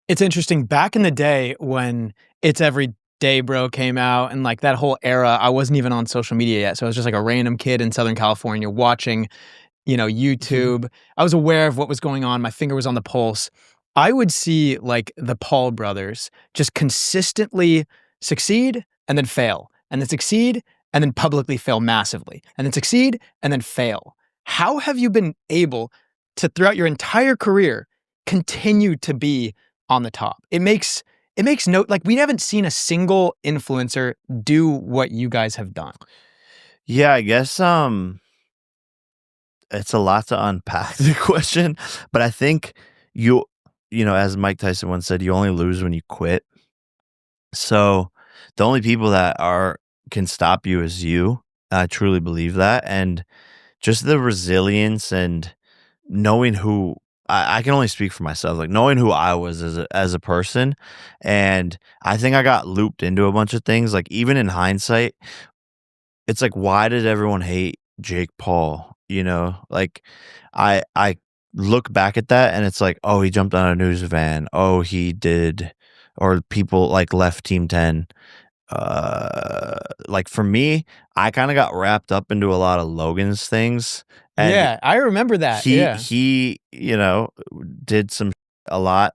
It's interesting, back in the day when It's Every Day Bro came out and, like, that whole era, I wasn't even on social media yet, so I was just, like, a random kid in Southern California watching, Mhm. YouTube. I was aware of what was going on, my finger was on the pulse. I would see, like, the Paul brothers just consistently succeed and then fail, and then succeed and then publicly fail massively, and then succeed and then fail. How have you been able to, throughout your entire career, continue to be on the top? It makes no like, we haven't seen a single influencer do what you guys have done. Yeah, I guess, it's a lot to unpack the question, but I think you as Mike Tyson once said, "You only lose when you quit." So, the only people that are can stop you is you. I truly believe that, and just the resilience and knowing who I can only speak for myself, like, knowing who I was as a person, and I think I got looped into a bunch of things, like, even in hindsight, it's like, why did everyone hate Jake Paul, you know? Like, I look back at that and it's like, "Oh, he jumped on a news van. Oh, he did," or people, like, left Team 10. Like, for me, I kinda got wrapped up into a lot of Logan's things, and Yeah, I remember that, he yeah. he, you know, did some a lot,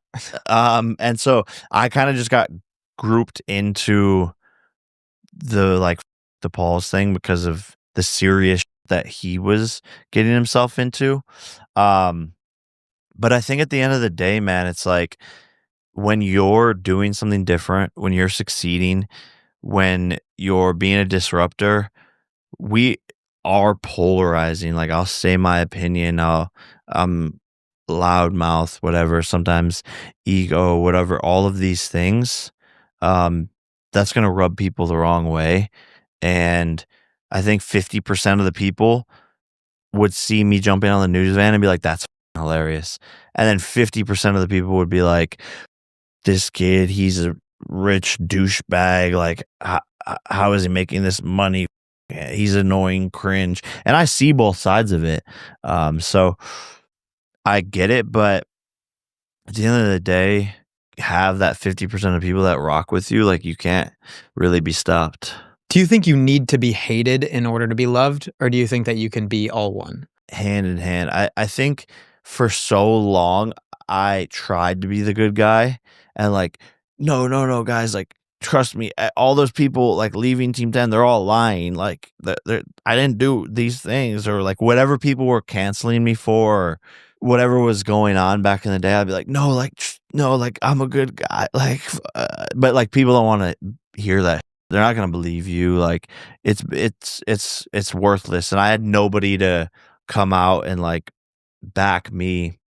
and so I kinda just got grouped into like, the Pauls thing because of the serious that he was getting himself into, um, but I think at the end of the day, man, it's like, when you're doing something different, when you're succeeding, when you're being a disruptor, we are polarizing, like, I'll say my opinion, I'm loudmouth, whatever, sometimes ego, whatever, all of these things, um, that's gonna rub people the wrong way, and I think 50% of the people would see me jumping on the news van and be like, "That's hilarious," and then 50% of the people would be like, "This kid, he's a rich douchebag, like, how is he making this money? He's annoying, cringe," and I see both sides of it, so I get it, but at the end of the day, have that 50% of people that rock with you, like, you can't really be stopped. Do you think you need to be hated in order to be loved, or do you think that you can be all one? Hand in hand. I think for so long, I tried to be the good guy and, like, "No, no, no, guys, like, trust me, all those people, like, leaving Team 10, they're all lying, like, they're I didn't do these things," or, like, whatever people were canceling me for, or whatever was going on back in the day, I'd be like, "No, like, no, like, I'm a good guy," like, but, like, people don't wanna hear that. They're not gonna believe you, like, it's worthless, and I had nobody to come out and, like, back me.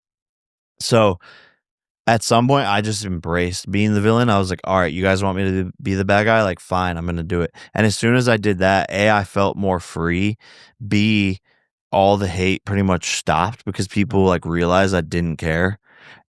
So, at some point, I just embraced being the villain. I was like, "Alright, you guys want me to be the bad guy? Like, fine, I'm gonna do it." And as soon as I did that, A, I felt more free, B, all the hate pretty much stopped because people, like, realized I didn't care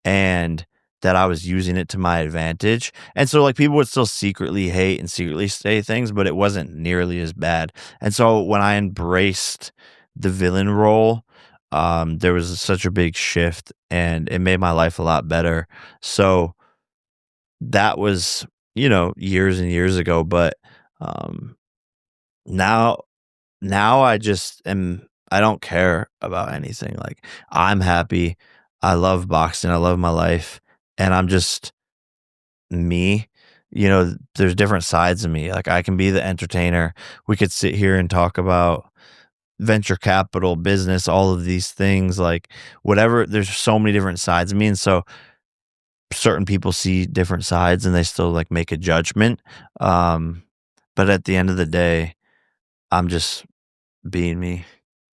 and that I was using it to my advantage. And so, like, people would still secretly hate and secretly say things, but it wasn't nearly as bad. And so when I embraced the villain role, there was such a big shift and it made my life a lot better. So that was, years and years ago, but um now now I don't care about anything. Like, I'm happy. I love boxing. I love my life. And I'm just me. There's different sides of me. Like, I can be the entertainer. We could sit here and talk about venture capital, business, all of these things, like, whatever. There's so many different sides of me. And so certain people see different sides and they still, like, make a judgment. Um, but at the end of the day, I'm just being me.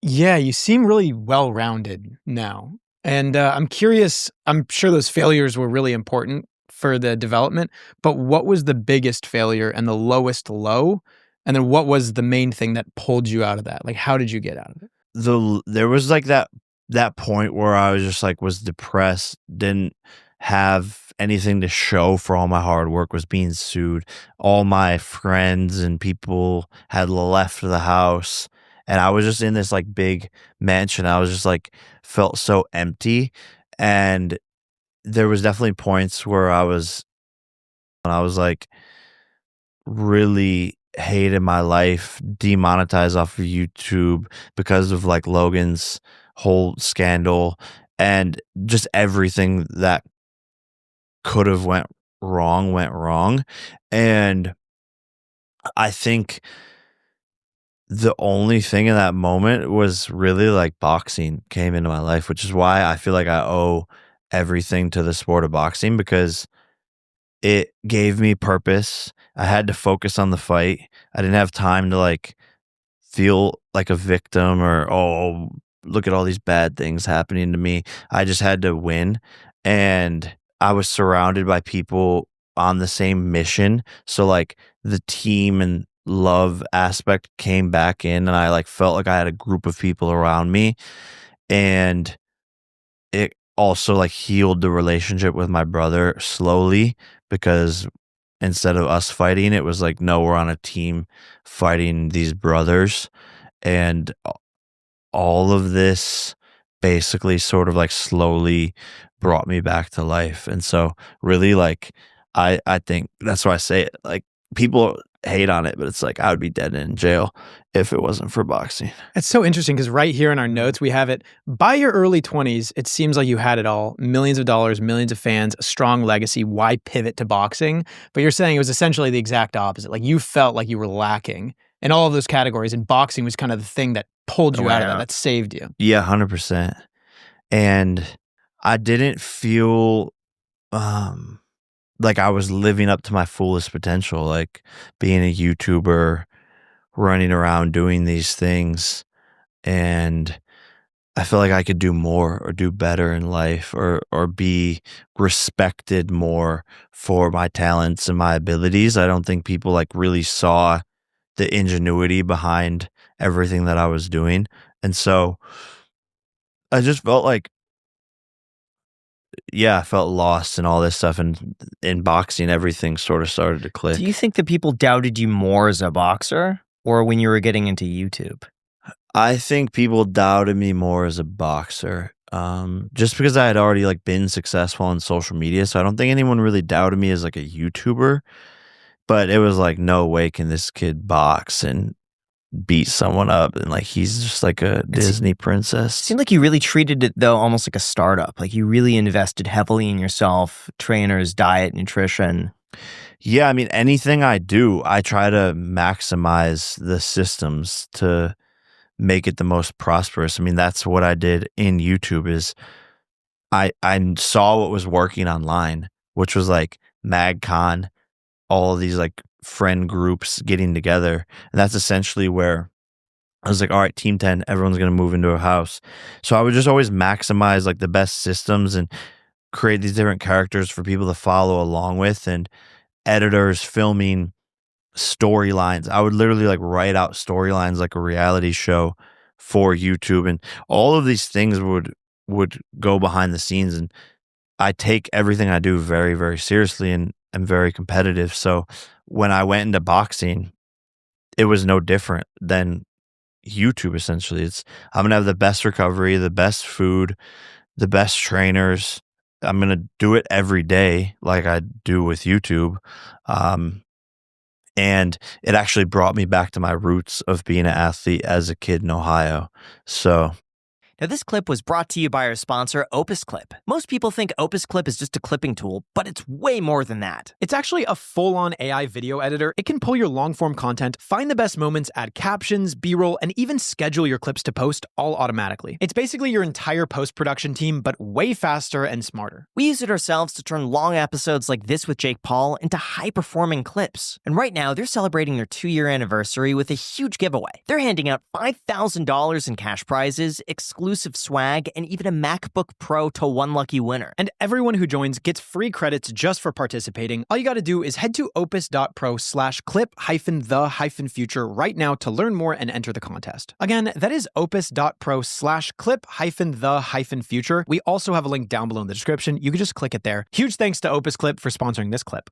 Yeah, you seem really well-rounded now, and, I'm curious, I'm sure those failures were really important for the development, but what was the biggest failure and the lowest low? And then what was the main thing that pulled you out of that? Like, how did you get out of it? There was, like, that point where I was just, like, was depressed, didn't have anything to show for all my hard work, was being sued. All my friends and people had left the house, and I was just in this, like, big mansion. I was just, like, felt so empty, and there was definitely points where when I was like really hated my life, demonetized off of YouTube because of like Logan's whole scandal and just everything that could have went wrong. And I think the only thing in that moment was really like boxing came into my life, which is why I feel like I owe everything to the sport of boxing because it gave me purpose. I had to focus on the fight. I didn't have time to like feel like a victim or, oh, look at all these bad things happening to me. I just had to win. And I was surrounded by people on the same mission. So like the team and love aspect came back in and I like felt like I had a group of people around me. And it also like healed the relationship with my brother slowly because instead of us fighting, it was like, no, we're on a team fighting these brothers. And all of this basically sort of like slowly brought me back to life. And so really like I think that's why I say it. Like people hate on it, but it's like I would be dead in jail if it wasn't for boxing. It's so interesting because right here in our notes, we have it. By your early 20s, it seems like you had it all. Millions of dollars, millions of fans, a strong legacy. Why pivot to boxing? But you're saying it was essentially the exact opposite. Like you felt like you were lacking in all of those categories, and boxing was kind of the thing that pulled you out of that saved you. Yeah, 100%. And I didn't feel like I was living up to my fullest potential, like being a YouTuber, running around doing these things. And I feel like I could do more or do better in life or be respected more for my talents and my abilities. I don't think people like really saw the ingenuity behind everything that I was doing. And so I just felt like, yeah, I felt lost in all this stuff. And in boxing, everything sort of started to click. Do you think that people doubted you more as a boxer or when you were getting into YouTube? I think people doubted me more as a boxer, just because I had already like been successful on social media. So I don't think anyone really doubted me as like a YouTuber, but it was like, no way can this kid box and beat someone up. And like, he's just like a Disney princess. It seemed like you really treated it though, almost like a startup. Like you really invested heavily in yourself, trainers, diet, nutrition. Yeah. I mean, anything I do, I try to maximize the systems to make it the most prosperous. I mean, that's what I did in YouTube is I saw what was working online, which was like MagCon, all these like friend groups getting together. And that's essentially where I was like, all right, Team 10, everyone's going to move into a house. So I would just always maximize like the best systems and create these different characters for people to follow along with and editors filming storylines. I would literally like write out storylines like a reality show for YouTube, and all of these things would go behind the scenes. And I take everything I do very, very seriously and am very competitive. So when I went into boxing, it was no different than YouTube. Essentially, I'm gonna have the best recovery, the best food, the best trainers. I'm gonna do it every day like I do with YouTube. And it actually brought me back to my roots of being an athlete as a kid in Ohio. So Now, this clip was brought to you by our sponsor, Opus Clip. Most people think Opus Clip is just a clipping tool, but it's way more than that. It's actually a full-on AI video editor. It can pull your long-form content, find the best moments, add captions, B-roll, and even schedule your clips to post all automatically. It's basically your entire post-production team, but way faster and smarter. We use it ourselves to turn long episodes like this with Jake Paul into high-performing clips. And right now, they're celebrating their 2-year anniversary with a huge giveaway. They're handing out $5,000 in cash prizes, exclusive swag, and even a MacBook Pro to one lucky winner. And everyone who joins gets free credits just for participating. All you got to do is head to opus.pro/clip-the-future right now to learn more and enter the contest. Again, that is opus.pro/clip-the-future. We also have a link down below in the description. You can just click it there. Huge thanks to Opus Clip for sponsoring this clip.